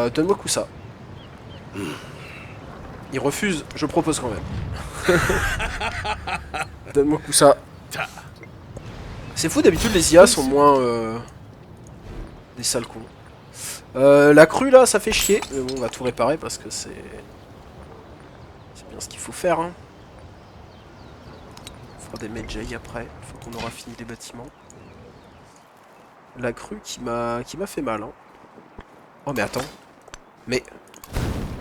Donne-moi coup ça. Il refuse, je propose quand même. Donne-moi coup ça. C'est fou, d'habitude les IA sont moins des sales cons. La crue là, ça fait chier. Mais bon, on va tout réparer parce que c'est bien ce qu'il faut faire. Hein. On fera des Medjay après, une fois qu'on aura fini les bâtiments. La crue qui m'a fait mal. Hein. Oh mais attends. Mais...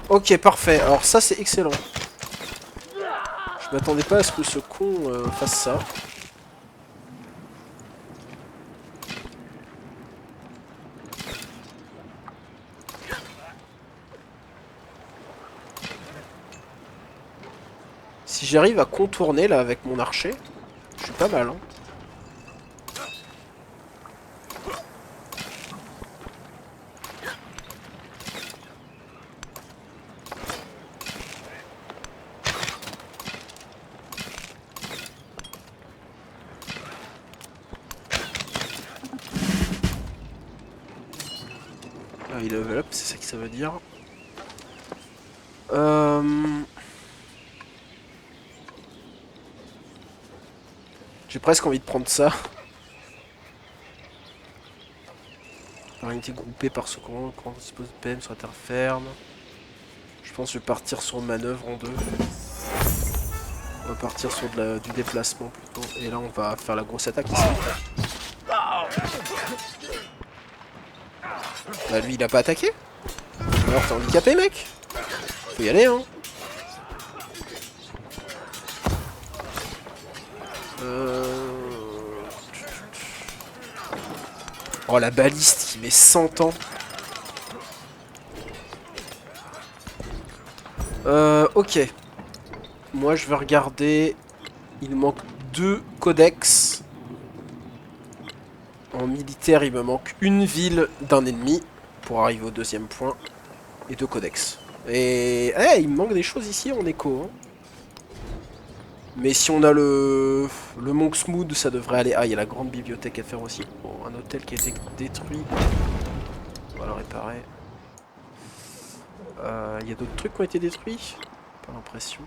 Ok, parfait. Alors ça, c'est excellent. Je m'attendais pas à ce que ce con fasse ça. Si j'arrive à contourner là avec mon archer, je suis pas mal. Hein. Ah, il level up, c'est ça que ça veut dire. J'ai presque envie de prendre ça. On a été groupé par ce courant quand on dispose de PM sur la terre ferme. Je pense que je vais partir sur une manœuvre en deux. On va partir sur du déplacement plutôt. Et là on va faire la grosse attaque ici. Bah lui il a pas attaqué. Alors t'es handicapé mec. Faut y aller hein. Oh la baliste qui met 100 ans. Ok. Moi je vais regarder. Il manque 2 codex. En militaire il me manque une ville d'un ennemi. Pour arriver au deuxième point. Et 2 codex. Et... Eh, il me manque des choses ici en écho. Hein. Mais si on a le Monk Smooth, ça devrait aller. Ah, il y a la grande bibliothèque à faire aussi. Bon, un hôtel qui a été détruit. On va le réparer. Il y a d'autres trucs qui ont été détruits? Pas l'impression.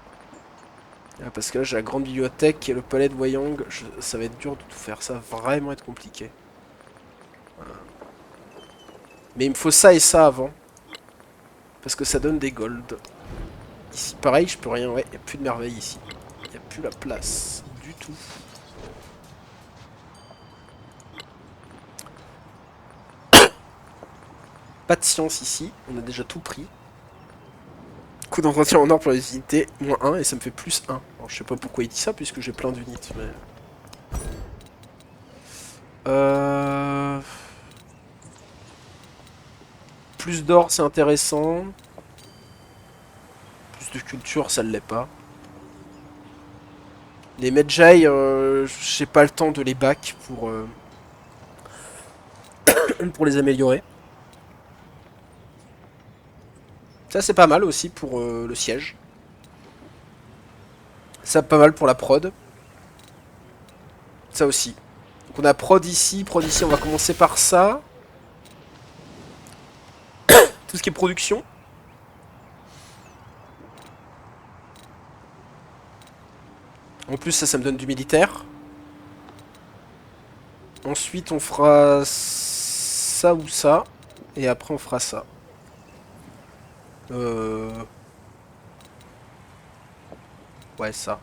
Ah, parce que là, j'ai la grande bibliothèque et le palais de Wayang. Ça va être dur de tout faire. Ça va vraiment être compliqué. Voilà. Mais il me faut ça et ça avant. Parce que ça donne des gold. Ici, pareil, je peux rien. Ouais, il n'y a plus de merveille ici. Il n'y a plus la place du tout. Pas de science ici. On a déjà tout pris. Coup d'entretien en or pour les unités, moins 1, et ça me fait plus 1. Alors, je sais pas pourquoi il dit ça, puisque j'ai plein d'unités, mais... Plus d'or, c'est intéressant. Plus de culture, ça ne l'est pas. Les Medjay, j'ai pas le temps de les back pour les améliorer. Ça, c'est pas mal aussi pour le siège. Ça, pas mal pour la prod. Ça aussi. Donc on a prod ici, on va commencer par ça. Tout ce qui est production. En plus, ça me donne du militaire. Ensuite, on fera ça ou ça. Et après, on fera ça. Ouais, ça.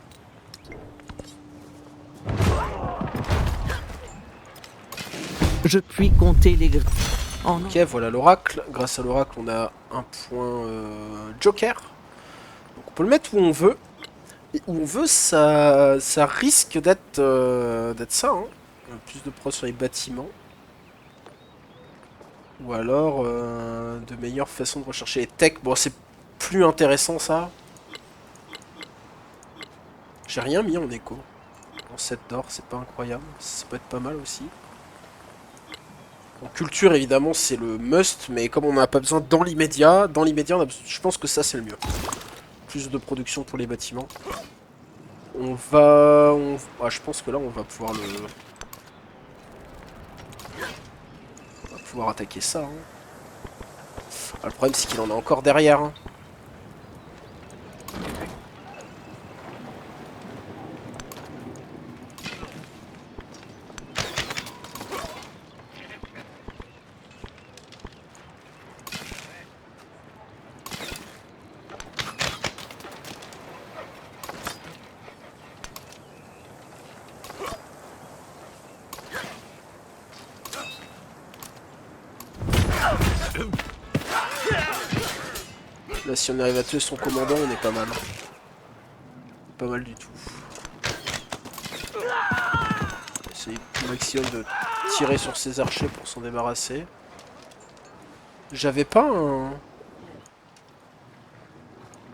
Je puis compter les... Oh non. Ok, voilà l'oracle. Grâce à l'oracle, on a un point joker. Donc on peut le mettre où on veut. Et où on veut, ça risque d'être ça. Hein. Plus de pro sur les bâtiments. Ou alors, de meilleures façons de rechercher les techs. Bon, c'est plus intéressant ça. J'ai rien mis en écho. En 7 d'or, c'est pas incroyable. Ça peut être pas mal aussi. En culture, évidemment, c'est le must, mais comme on n'a pas besoin dans l'immédiat, je pense que ça, c'est le mieux. Plus de production pour les bâtiments. Ah, je pense que là, on va pouvoir On va pouvoir attaquer ça. Hein. Ah, le problème c'est qu'il en a encore derrière. Hein. Là, si on arrive à tuer son commandant, on est pas mal. Pas mal du tout. C'est le maximum de tirer sur ses archers pour s'en débarrasser. J'avais pas un...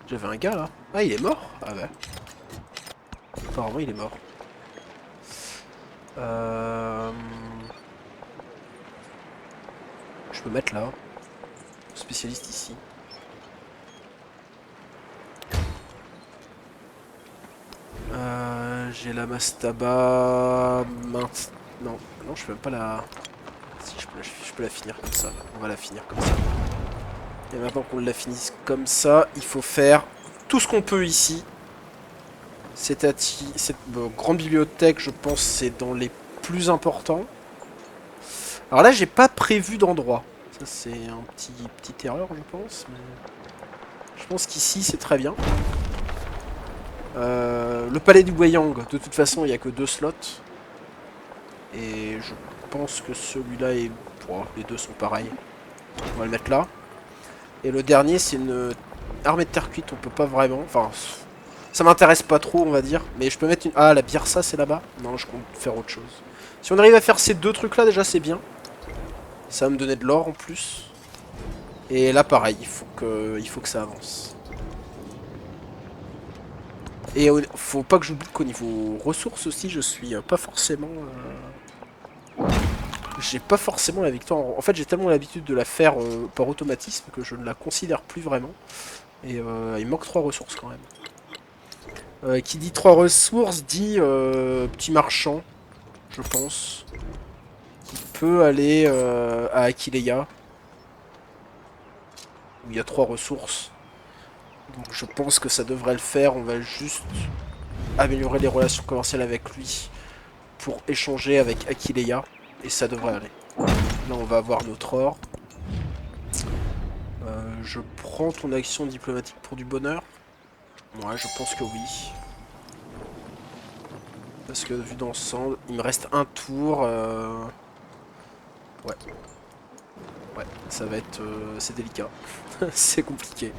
J'avais un gars là. Ah, il est mort? Ah ouais. Apparemment, il est mort. Je peux mettre là. Spécialiste ici. J'ai la mastaba... Mince. Non, non, je peux même pas la... Si, je peux la finir comme ça. On va la finir comme ça. Et maintenant qu'on la finisse comme ça, il faut faire tout ce qu'on peut ici. Cette grande bibliothèque, je pense, c'est dans les plus importants. Alors là, j'ai pas prévu d'endroit. Ça, c'est un petite erreur, je pense. Mais... Je pense qu'ici, c'est très bien. Le palais du Wayang, de toute façon, il n'y a que 2 slots. Et je pense que celui-là est... Oh, les deux sont pareils. On va le mettre là. Et le dernier, c'est une armée de terre cuite. On peut pas vraiment... Enfin, ça m'intéresse pas trop, on va dire. Mais je peux mettre une... Ah, la Birsa, c'est là-bas? Non, je compte faire autre chose. Si on arrive à faire ces 2 trucs-là, déjà, c'est bien. Ça va me donner de l'or en plus. Et là, pareil, il faut que ça avance. Et faut pas que j'oublie qu'au niveau ressources aussi, je suis pas forcément... J'ai pas forcément la victoire. En fait, j'ai tellement l'habitude de la faire par automatisme que je ne la considère plus vraiment. Et il manque 3 ressources quand même. Qui dit 3 ressources dit petit marchand, je pense. Qui peut aller à Aquileia. Où il y a 3 ressources. Donc je pense que ça devrait le faire. On va juste améliorer les relations commerciales avec lui pour échanger avec Aquileia. Et ça devrait aller. Là, on va avoir notre or. Je prends ton action diplomatique pour du bonheur. Ouais, je pense que oui. Parce que vu d'ensemble, il me reste un tour. Ouais. Ouais, ça va être... c'est délicat. C'est compliqué.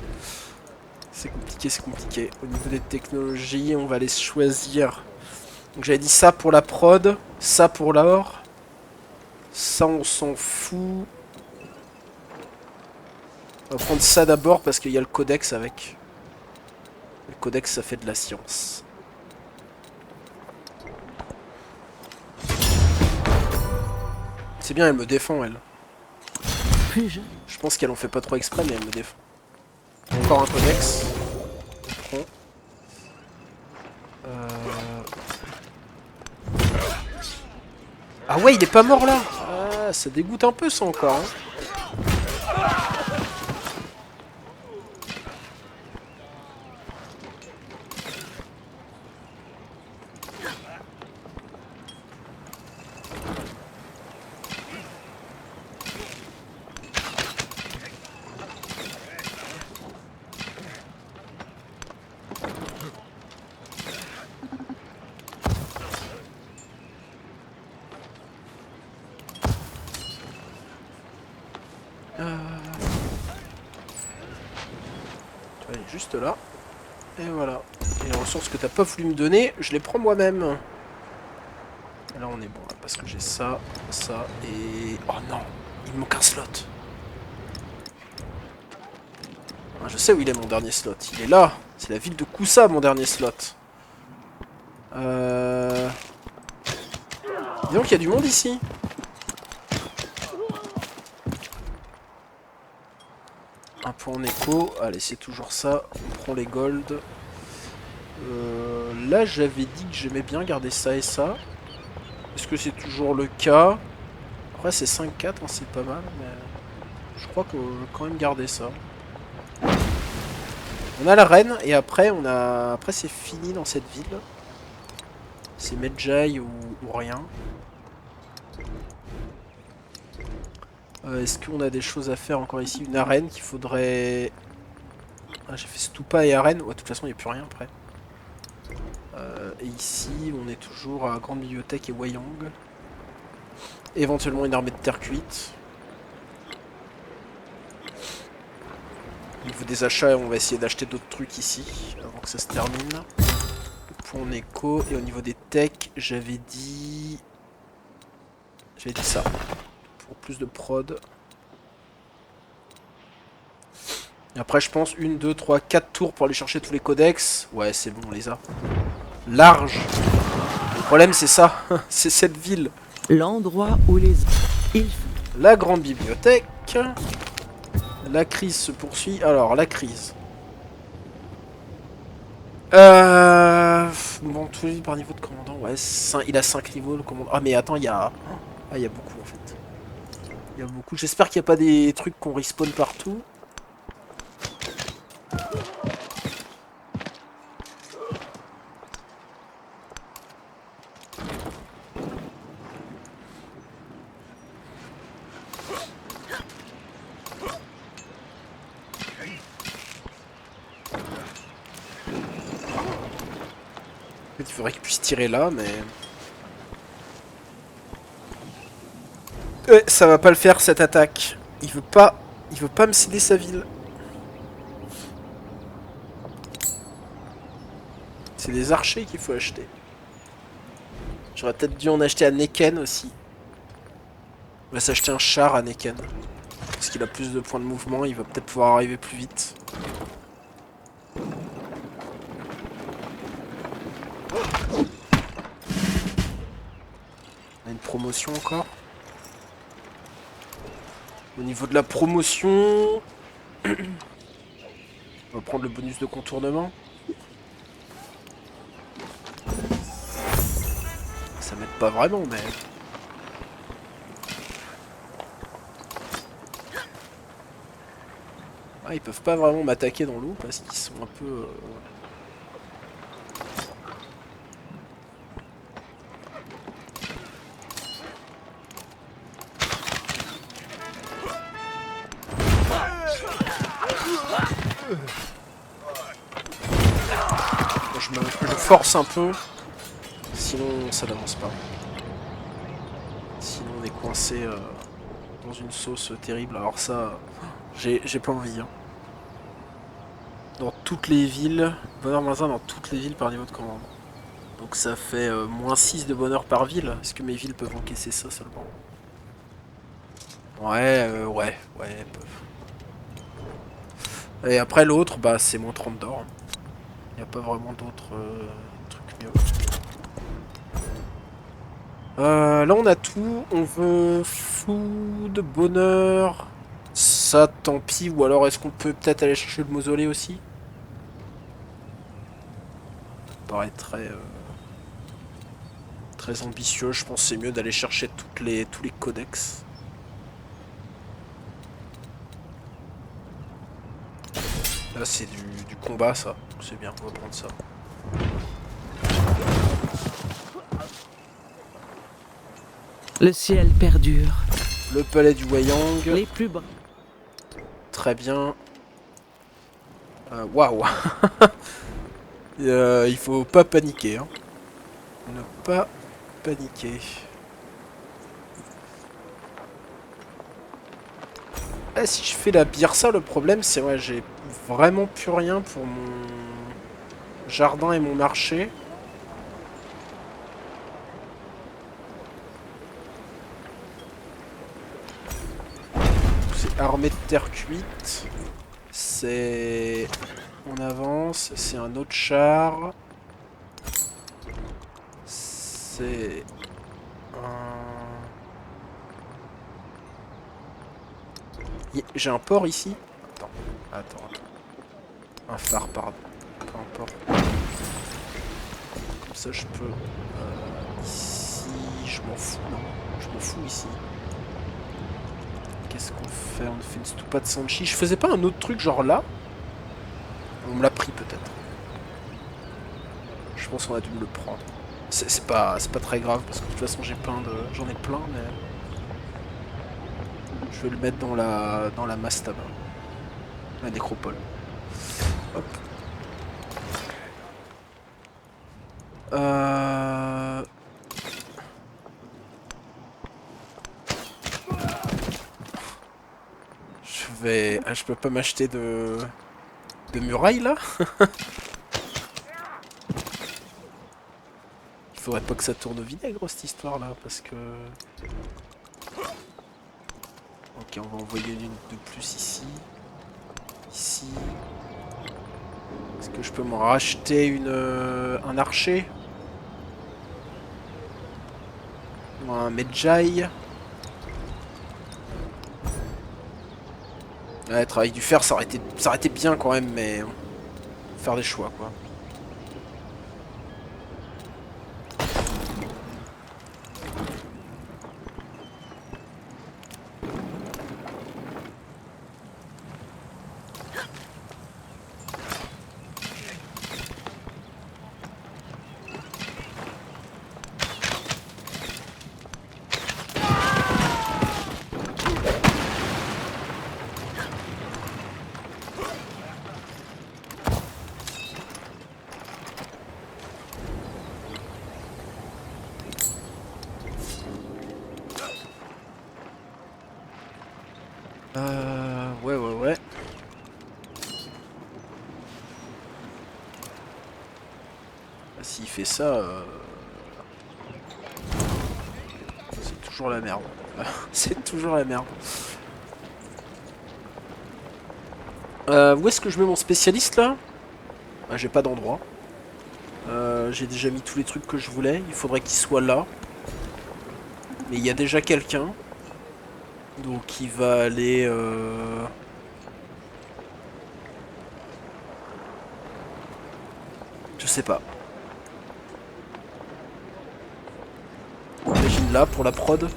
C'est compliqué, c'est compliqué. Au niveau des technologies, on va les choisir. Donc j'avais dit ça pour la prod, ça pour l'or. Ça, on s'en fout. On va prendre ça d'abord parce qu'il y a le codex avec. Le codex, ça fait de la science. C'est bien, elle me défend, elle. Je pense qu'elle en fait pas trop exprès, mais elle me défend. Encore un codex. On prend. Ah ouais, il est pas mort là. Ah, ça dégoûte un peu ça encore. Hein. Tu vas aller juste là. Et voilà. Et les ressources que t'as pas voulu me donner, je les prends moi-même. Là on est bon, là, parce que j'ai ça, ça et... Oh non, il me manque un slot. Ah, je sais où il est mon dernier slot. Il est là. C'est la ville de Koussa mon dernier slot. Dis donc, il y a du monde ici. Un point en écho. Allez, c'est toujours ça. On prend les gold. Là, j'avais dit que j'aimais bien garder ça et ça. Est-ce que c'est toujours le cas? Après, c'est 5-4, hein, c'est pas mal. Mais... Je crois qu'on va quand même garder ça. On a la reine et après on a. Après c'est fini dans cette ville. C'est Medjay ou rien. Est-ce qu'on a des choses à faire encore ici? Une arène qu'il faudrait... Ah, j'ai fait Stupa et arène. Ouais, de toute façon il n'y a plus rien après. Et ici on est toujours à Grande Bibliothèque et Wayang. Éventuellement une armée de terre cuite. Au niveau des achats, on va essayer d'acheter d'autres trucs ici avant que ça se termine. Le point en écho. Et au niveau des techs, j'avais dit ça. Pour plus de prod. Et après, je pense 1, 2, 3, 4 tours pour aller chercher tous les codex. Ouais, c'est bon, on les a. Large. Le problème, c'est ça. C'est cette ville. L'endroit où les... La grande bibliothèque. La crise se poursuit. Alors, la crise. Bon, tous les niveaux par niveau de commandant. Ouais, il a 5 niveaux, le commandant. Ah, mais attends, il y a... Ah, il y a beaucoup, en fait. Il y a beaucoup. J'espère qu'il n'y a pas des trucs qu'on respawn partout. En fait, il faudrait qu'il puisse tirer là, mais... ça va pas le faire, cette attaque. Il veut pas me céder sa ville. C'est des archers qu'il faut acheter. J'aurais peut-être dû en acheter à Neken aussi. On va s'acheter un char à Neken. Parce qu'il a plus de points de mouvement, il va peut-être pouvoir arriver plus vite. On a une promotion encore. Au niveau de la promotion... on va prendre le bonus de contournement. Ça m'aide pas vraiment, mais... Ah, ils peuvent pas vraiment m'attaquer dans l'eau parce qu'ils sont un peu... Je force un peu, sinon ça n'avance pas. Sinon on est coincé dans une sauce terrible. Alors ça, j'ai pas envie. Hein. Dans toutes les villes, bonheur -1 dans toutes les villes par niveau de commande. Donc ça fait -6 de bonheur par ville. Est-ce que mes villes peuvent encaisser ça seulement? Ouais, elles peuvent. Et après l'autre, bah c'est -30 d'or. Il n'y a pas vraiment d'autres trucs mieux. Là on a tout. On veut food, bonheur. Ça tant pis. Ou alors est-ce qu'on peut peut-être aller chercher le mausolée aussi? Ça paraît très ambitieux. Je pense que c'est mieux d'aller chercher tous les codex. Là c'est du combat ça. C'est bien, on va prendre ça. Le ciel perdure. Le palais du Wayang. Les plus bas. Très bien. Waouh. Il faut pas paniquer. Hein. Ne pas paniquer. Ah, si je fais la birsa, le problème c'est ouais, j'ai vraiment plus rien pour mon jardin et mon marché. C'est armée de terre cuite. C'est... On avance. C'est un autre char. C'est... J'ai un port ici. Attends. Un phare, pardon. Peu importe. Comme ça, je peux... ici... Je m'en fous, non. Je m'en fous ici. Qu'est-ce qu'on fait? On a fait une stupa de Sanchi. Je faisais pas un autre truc genre là? On me l'a pris peut-être. Je pense qu'on a dû me le prendre. C'est pas très grave parce que de toute façon j'en ai plein mais je vais le mettre dans la mastaba, la nécropole. Hop. Je peux pas m'acheter de murailles là? Il faudrait pas que ça tourne au vinaigre cette histoire là parce que... Ok, on va envoyer une de plus ici. Ici. Est-ce que je peux me racheter un archer? Ou un Medjay? Ouais, travail du fer, ça aurait été bien quand même, mais... Faire des choix, quoi. Ouais. Ah, s'il fait ça, c'est toujours la merde. C'est toujours la merde. Où est-ce que je mets mon spécialiste là? Ah, j'ai pas d'endroit. J'ai déjà mis tous les trucs que je voulais. Il faudrait qu'il soit là. Mais il y a déjà quelqu'un. Donc il va aller... Je sais pas. Imagine là pour la prod.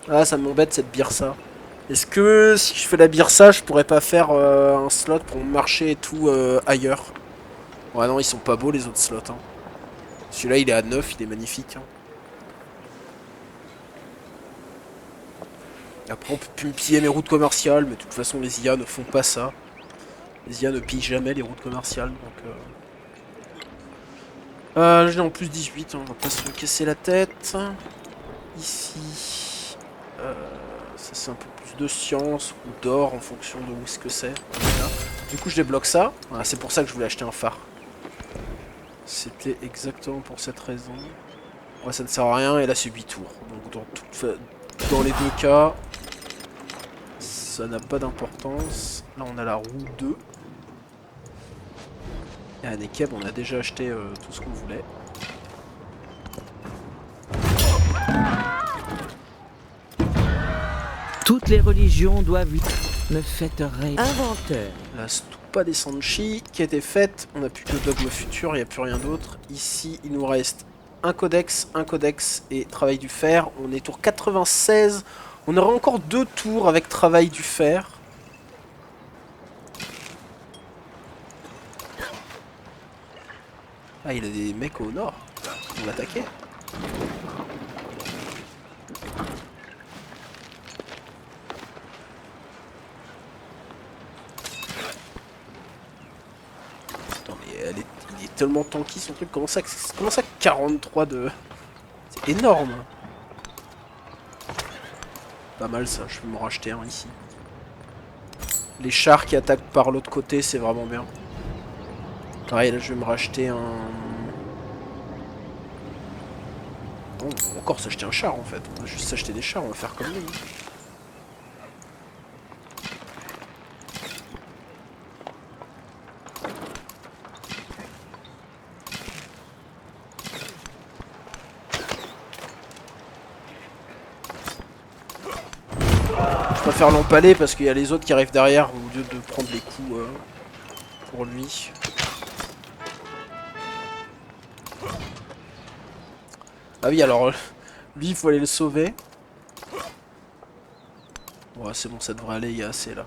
Ah, ça m'embête cette birsa. Est-ce que si je fais la birsa, je pourrais pas faire un slot pour mon marché et tout ailleurs? Ouais, non, ils sont pas beaux les autres slots. Hein. Celui-là, il est à 9, il est magnifique. Hein. Après, on peut plus me piller mes routes commerciales, mais de toute façon, les IA ne font pas ça. Les IA ne pillent jamais les routes commerciales, donc... j'ai en plus 18, hein, on va pas se casser la tête. Ici... ça c'est un peu plus de science ou d'or en fonction de où est-ce que c'est. Voilà. Du coup je débloque ça. Voilà, c'est pour ça que je voulais acheter un phare. C'était exactement pour cette raison. Ouais, ça ne sert à rien et là c'est 8 tours. Donc dans les deux cas, ça n'a pas d'importance. Là on a la roue 2. Et à Nekeb on a déjà acheté tout ce qu'on voulait. Toutes les religions doivent... Me faites rêver. Inventeur. La stupa des Sanchi qui a été faite. On n'a plus que le dogme futur, il n'y a plus rien d'autre. Ici, il nous reste un codex et travail du fer. On est tour 96. On aura encore 2 tours avec travail du fer. Ah, il a des mecs au nord. On va attaquer. Il est tellement tanky son truc. Comment ça 43 de... C'est énorme. Pas mal ça, je vais m'en racheter un ici. Les chars qui attaquent par l'autre côté, c'est vraiment bien. Pareil, là je vais me racheter un... Bon, on va encore s'acheter un char en fait. On va juste s'acheter des chars, on va faire comme lui. Je préfère l'empaler parce qu'il y a les autres qui arrivent derrière au lieu de prendre les coups pour lui. Ah oui, alors lui il faut aller le sauver. Ouais, c'est bon, ça devrait aller, il y a assez là.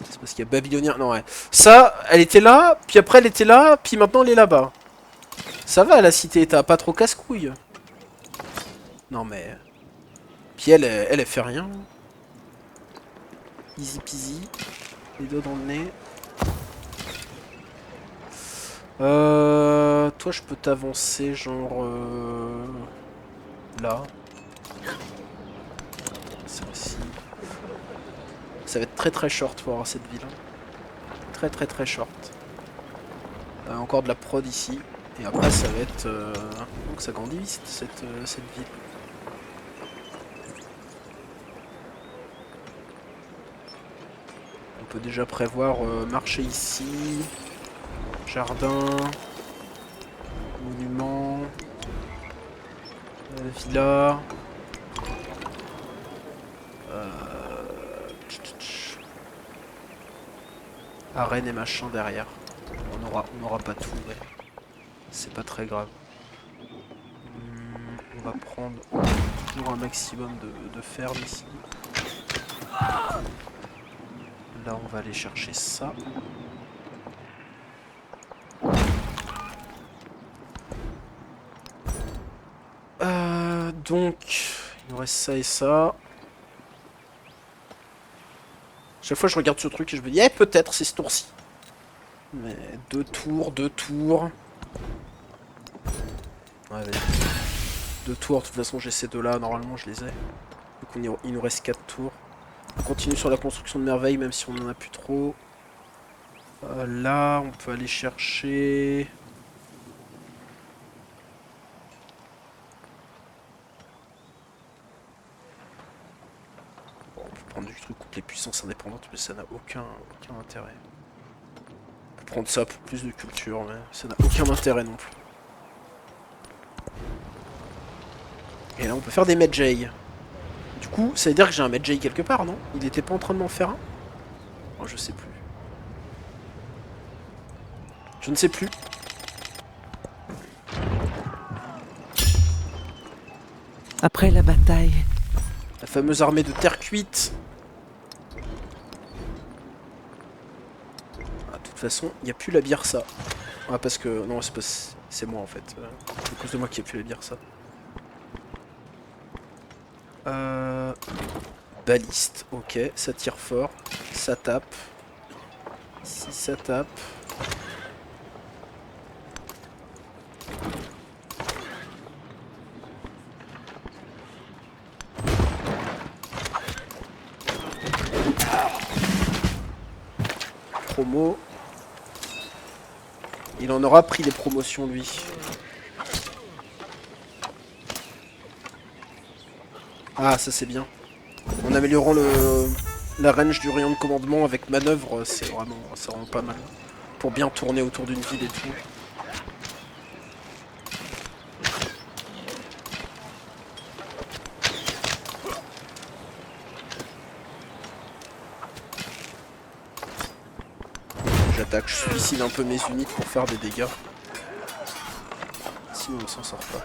C'est parce qu'il y a Babylonien. Non, ouais. Ça, elle était là, puis après elle était là, puis maintenant elle est là-bas. Ça va la cité, t'as pas trop casse-couille. Non mais... Puis elle fait rien. Easy peasy. Les doigts dans le nez. Toi je peux t'avancer genre... Là. Ça aussi. Ça va être très très short pour avoir cette ville. Très très très short. Encore de la prod ici. Et après ça va être... Donc ça grandit vite cette ville. On peut déjà prévoir marché ici. Jardin. Monument. Villa. Arène et machin derrière. On aura pas tout, mais c'est pas très grave. On va prendre toujours un maximum de ferme ici. Là, on va aller chercher ça. Donc, il nous reste ça et ça. Chaque fois, je regarde ce truc et je me dis, eh, peut-être c'est ce tour-ci. Mais 2 tours, 2 tours. Ouais, vas-y. 2 tours, de toute façon, j'ai ces deux-là. Normalement, je les ai. Donc, il nous reste 4 tours. On continue sur la construction de merveilles, même si on n'en a plus trop. Là, on peut aller chercher... Bon, on peut prendre du truc contre les puissances indépendantes, mais ça n'a aucun intérêt. On peut prendre ça pour plus de culture, mais ça n'a aucun intérêt non plus. Et là, on peut faire des Medjay. Du coup, ça veut dire que j'ai un Medjay quelque part, non? Il était pas en train de m'en faire un? Oh, je sais plus. Je ne sais plus. Après la bataille, La fameuse armée de terre cuite. Ah, de toute façon, il n'y a plus la Birsa. Ah, parce que... Non, c'est moi, en fait. C'est à cause de moi qu'il n'y a plus la Birsa. Baliste, ok, ça tire fort, ça tape. Ici, ça tape. Promo. Il en aura pris des promotions, lui. Ah, ça c'est bien. En améliorant la range du rayon de commandement avec manœuvre, c'est vraiment pas mal. Pour bien tourner autour d'une ville et tout. J'attaque, je suicide un peu mes unités pour faire des dégâts. Sinon on s'en sort pas.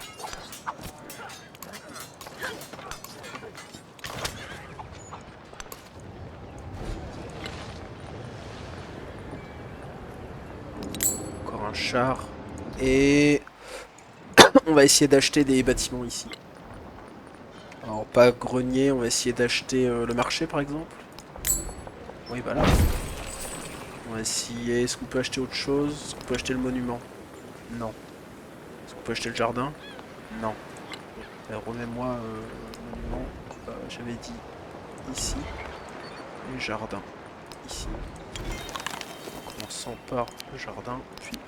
Encore un char. Et on va essayer d'acheter des bâtiments ici. Alors pas grenier, on va essayer d'acheter le marché par exemple. Oui voilà. On va essayer, est-ce qu'on peut acheter autre chose? Est-ce qu'on peut acheter le monument? Non. Est-ce qu'on peut acheter le jardin? Non. Remets-moi le monument. J'avais dit ici. Et le jardin. Ici. Donc on s'empare le jardin, puis...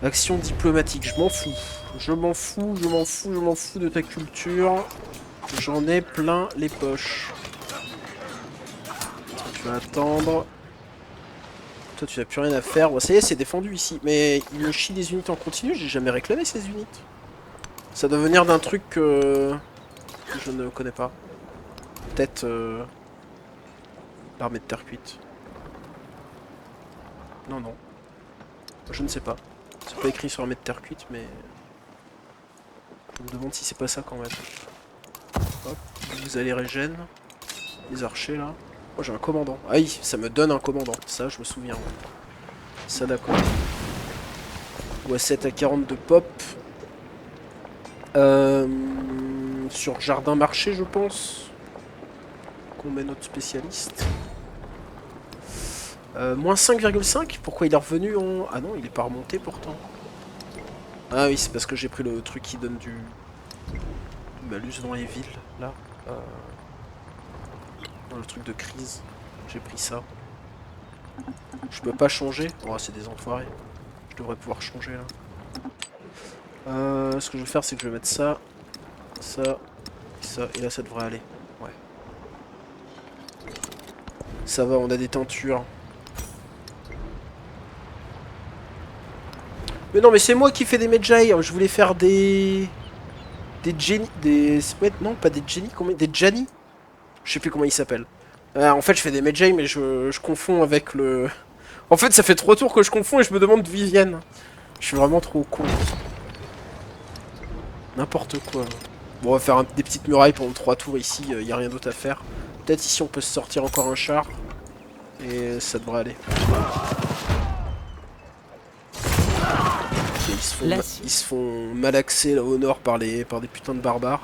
Action diplomatique, je m'en fous. Je m'en fous, je m'en fous, je m'en fous de ta culture. J'en ai plein les poches. Tu vas attendre. Toi tu n'as plus rien à faire. Bon, ça y est, c'est défendu ici. Mais il me chie des unités en continu, j'ai jamais réclamé ces unités. Ça doit venir d'un truc que je ne connais pas. Peut-être l'armée de terre cuite. Non, non. Je ne sais pas. C'est pas écrit sur l'armée de terre cuite, mais... Je me demande si c'est pas ça quand même. Hop, vous allez régène. Les archers là. Moi j'ai un commandant. Ah oui, ça me donne un commandant. Ça, je me souviens. Ça, d'accord. Ouais, 7 à 42 pop. Sur jardin marché, je pense. Qu'on met notre spécialiste. Moins 5,5. Pourquoi il est revenu en... Ah non, il est pas remonté pourtant. Ah oui, c'est parce que j'ai pris le truc qui donne du malus dans les villes, là. Dans le truc de crise. J'ai pris ça. Je peux pas changer. Oh, c'est des enfoirés. Je devrais pouvoir changer, là. Ce que je vais faire, c'est que je vais mettre ça, ça, et ça, et là, ça devrait aller. Ouais. Ça va, on a des tentures. Mais non, mais c'est moi qui fais des Medjay. Je voulais faire des Jenny. Ouais, non, pas des Jenny. Combien... Des Jani. Je sais plus comment ils s'appellent. En fait, je fais des Medjay, mais je confonds avec le... En fait, ça fait 3 tours que je confonds et je me demande d'où ils viennent. Je suis vraiment trop con. N'importe quoi. Bon, on va faire des petites murailles pendant 3 tours ici. Y a rien d'autre à faire. Peut-être ici, on peut se sortir encore un char. Et ça devrait aller. Ils se font malaxer là au nord par des putains de barbares.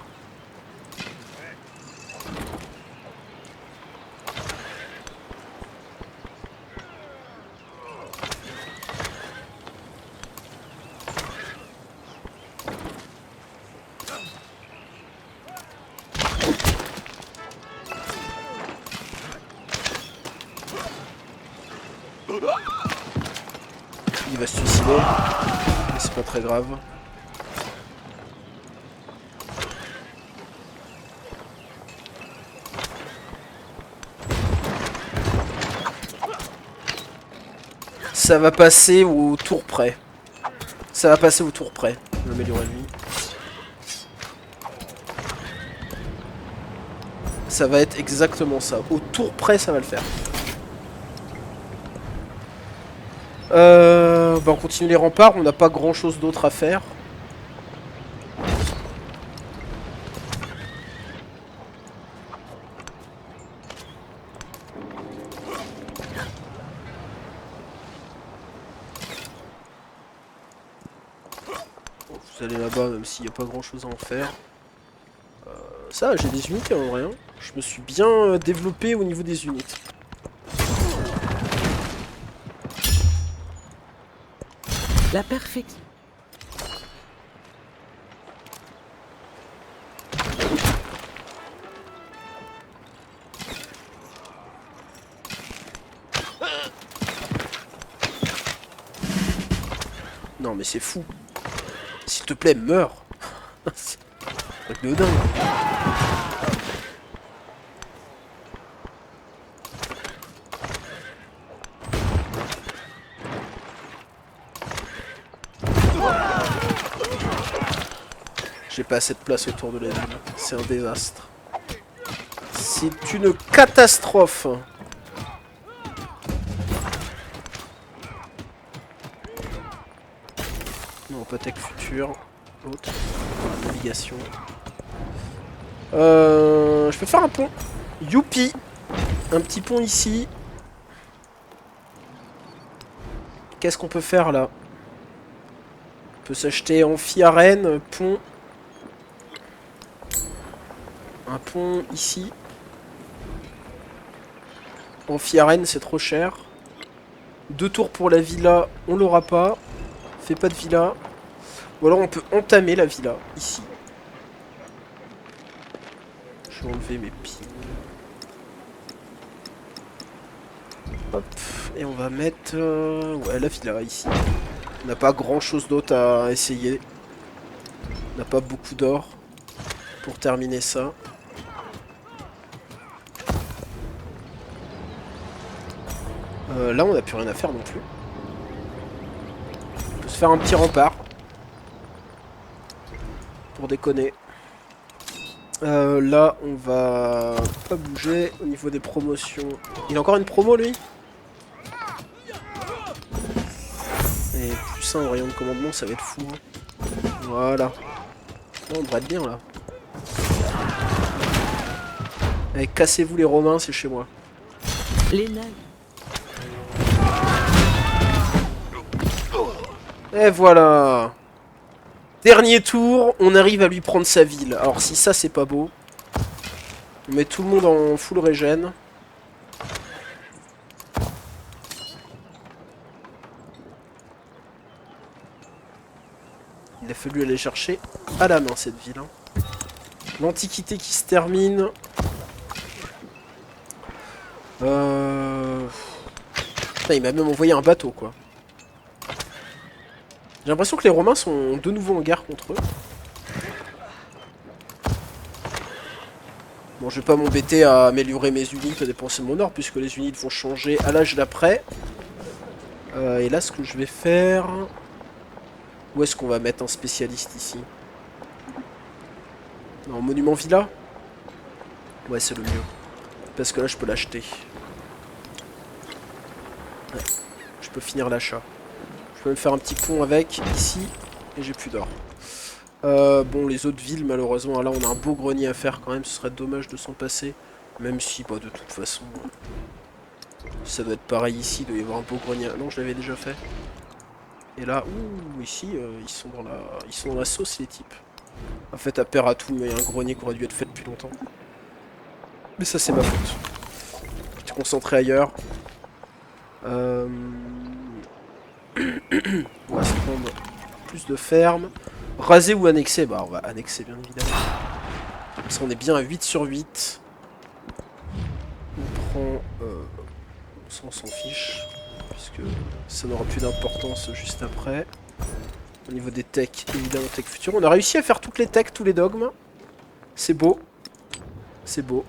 Il va se suicider, mais c'est pas très grave. Ça va passer au tour près. Ça va passer au tour près. Je vais m'améliorer lui. Ça va être exactement ça. Au tour près, ça va le faire. Bah on continue les remparts, on n'a pas grand chose d'autre à faire. Bon, vous allez là-bas même s'il n'y a pas grand chose à en faire. Ça, j'ai des unités en vrai. Hein. Je me suis bien développé au niveau des unités. La perfection. Non mais c'est fou. S'il te plaît, meurs. C'est un truc de dingue. J'ai pas assez de place autour de la ville. C'est un désastre. C'est une catastrophe. Non, pas tech futur. Autre. Navigation. Je peux faire un pont. Youpi. Un petit pont ici. Qu'est-ce qu'on peut faire là? On peut s'acheter amphi-arène, pont. Un pont ici. Amphi-arène, c'est trop cher. 2 tours pour la villa, on l'aura pas. Fait pas de villa. Ou alors on peut entamer la villa, ici. Je vais enlever mes pieds. Hop, et on va mettre ouais, la villa ici. On n'a pas grand chose d'autre à essayer. On n'a pas beaucoup d'or pour terminer ça. Là on n'a plus rien à faire non plus. On peut se faire un petit rempart. Pour déconner. Là on va pas bouger au niveau des promotions. Il a encore une promo lui? Et plus 1 au rayon de commandement, ça va être fou. Hein. Voilà. Non, on devrait être bien là. Allez, cassez-vous les Romains, c'est chez moi. Les navires. Et voilà. Dernier tour, on arrive à lui prendre sa ville. Alors si ça c'est pas beau, on met tout le monde en full régène. Il a fallu aller chercher à la main cette ville. Hein. L'Antiquité qui se termine. Putain, il m'a même envoyé un bateau quoi. J'ai l'impression que les Romains sont de nouveau en guerre contre eux. Bon, je vais pas m'embêter à améliorer mes unités, à dépenser mon or, puisque les unités vont changer à l'âge d'après. Et là, ce que je vais faire... Où est-ce qu'on va mettre un spécialiste ici? Non, monument villa? Ouais, c'est le mieux. Parce que là, je peux l'acheter. Ouais. Je peux finir l'achat. Je peux me faire un petit pont avec, ici, et j'ai plus d'or. Bon, les autres villes, malheureusement, là, on a un beau grenier à faire quand même. Ce serait dommage de s'en passer. Même si, bah, de toute façon... Ça doit être pareil ici, il doit y avoir un beau grenier. Non, je l'avais déjà fait. Et là, ouh, ici, ils sont dans la sauce, les types. En fait, à Peratum, il y a un grenier qui aurait dû être fait depuis longtemps. Mais ça, c'est ma faute. Je suis concentré ailleurs. On va se prendre plus de fermes. Raser ou annexer? Bah, on va annexer, bien évidemment. Comme ça, on est bien à 8 sur 8. On prend... ça, on s'en fiche. Puisque ça n'aura plus d'importance juste après. Au niveau des techs, évidemment, tech future. On a réussi à faire toutes les techs, tous les dogmes. C'est beau. C'est beau.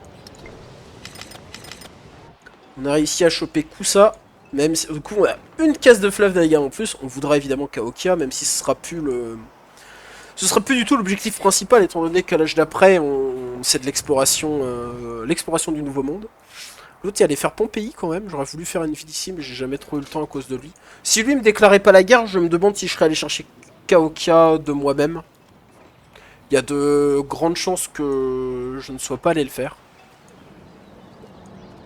On a réussi à choper Kusa. Même si, du coup, on a une case de fleuve navigable en plus. On voudra évidemment Kaokia, même si ce sera plus le... Ce sera plus du tout l'objectif principal, étant donné qu'à l'âge d'après, c'est de l'exploration l'exploration du Nouveau Monde. L'autre, il allait faire Pompéi quand même. J'aurais voulu faire une ville ici, mais j'ai jamais trop eu le temps à cause de lui. Si lui me déclarait pas la guerre, je me demande si je serais allé chercher Kaokia de moi-même. Il y a de grandes chances que je ne sois pas allé le faire.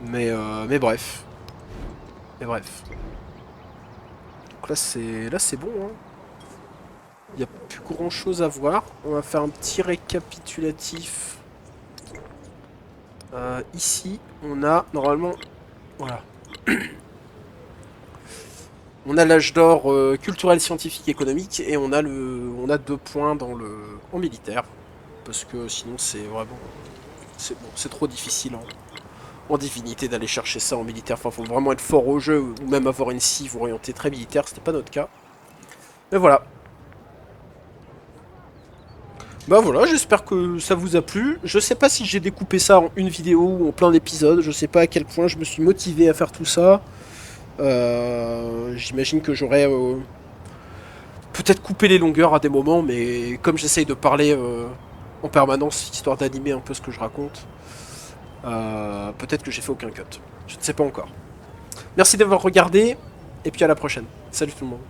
Mais bref. Mais bref. Donc là, c'est bon, hein. Il n'y a plus grand chose à voir. On va faire un petit récapitulatif. Ici, on a normalement... Voilà. On a l'âge d'or culturel, scientifique, économique. Et on a 2 points dans en militaire. Parce que sinon, c'est vraiment... C'est trop difficile en divinité d'aller chercher ça en militaire. Enfin, faut vraiment être fort au jeu. Ou même avoir une cive orientée très militaire. C'était pas notre cas. Mais voilà. Bah voilà, j'espère que ça vous a plu. Je sais pas si j'ai découpé ça en une vidéo ou en plein d'épisodes. Je sais pas à quel point je me suis motivé à faire tout ça. J'imagine que j'aurais peut-être coupé les longueurs à des moments, mais comme j'essaye de parler en permanence, histoire d'animer un peu ce que je raconte, peut-être que j'ai fait aucun cut. Je ne sais pas encore. Merci d'avoir regardé, et puis à la prochaine. Salut tout le monde.